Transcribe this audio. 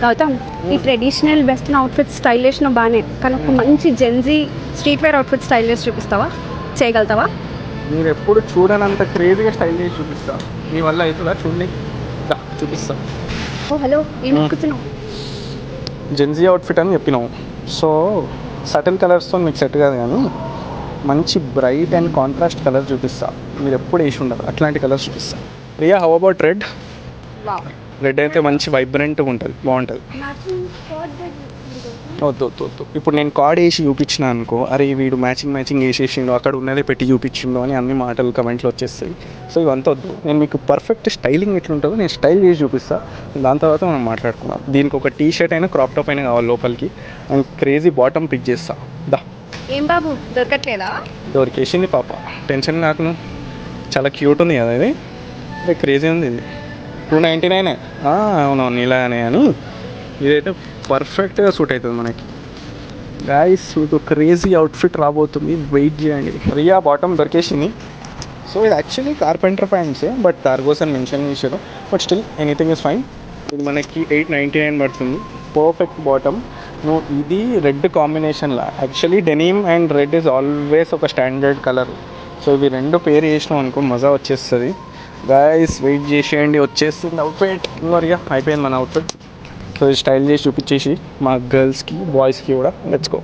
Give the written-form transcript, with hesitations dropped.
గౌతమ్ ఈ traditional western outfit stylish బాగానే, కానీ ఒక మంచి Gen Z street wear outfit stylish చూపిస్తావా? చేయగలుగుతావా? మీరు ఎప్పుడు చూడనంత క్రేజీగా స్టైల్ చేసి చూపిస్తా. మీ వల్ల అవుతుందా? చూడండి, చూపిస్తా. ఓ హలో, ఏం ఎక్కుతున్నావు? జెన్జీ అవుట్ఫిట్ అని చెప్పినావు. సో సటిల్ కలర్స్తో మీకు సెట్ కాదు, కానీ మంచి బ్రైట్ అండ్ కాంట్రాస్ట్ కలర్ చూపిస్తా. మీరు ఎప్పుడు వేసి ఉండదు అట్లాంటి కలర్స్ చూపిస్తా. Priya, how about red? Red అయితే మంచి వైబ్రెంట్గా ఉంటుంది, బాగుంటుంది. వద్దు వద్దు వద్దు. ఇప్పుడు నేను కార్డ్ వేసి చూపించిన అనుకో, అరే వీడు మ్యాచింగ్ వేసేసిండు, అక్కడ ఉన్నదే పెట్టి చూపించిండు అని అన్ని మాటలు కమెంట్లో వచ్చేస్తాయి. సో ఇవంతా వద్దు. నేను మీకు పర్ఫెక్ట్ స్టైలింగ్ ఎట్లుంటుందో నేను స్టైల్ చేసి చూపిస్తాను. దాని తర్వాత మనం మాట్లాడుకుందాం. దీనికి ఒక టీ షర్ట్ అయినా క్రాప్ టాప్ అయినా కావాలి లోపలికి, అండ్ క్రేజీ బాటమ్ పిక్ చేస్తా. దా. ఏం బాబు దొరకట్లేదా? దొరికేసింది పాప, టెన్షన్ నాకు. చాలా క్యూట్ ఉంది కదా ఇది, క్రేజీ ఉంది ఇది. 299. అవునవును, ఇలానే అని. ఇదైతే పర్ఫెక్ట్గా సూట్ అవుతుంది మనకి. గాయస్, మీకు క్రేజీ అవుట్ఫిట్ రాబోతుంది, వెయిట్ చేయండి. రియా బాటమ్ దొరికేసింది. సో ఇది యాక్చువల్లీ కార్పెంటర్ ప్యాంట్సే, బట్ కార్గోస్ అని మెన్షన్ చేశారు. But still anything is fine. ఇది మనకి 899 పడుతుంది. Perfect bottom. నువ్వు ఇది రెడ్ కాంబినేషన్లా, actually denim and red is always ఒక స్టాండర్డ్ కలర్. సో ఇవి రెండు పేరు చేసినాం అనుకో, మజా వచ్చేస్తుంది. గాయస్ వెయిట్ చేసేయండి, వచ్చేస్తుంది అవుట్ఫిట్. రియా అయిపోయింది మన అవుట్ఫిట్. సో స్టైల్ చేసి చూపించేసి మా గర్ల్స్కి బాయ్స్కి కూడా లెట్స్ గో.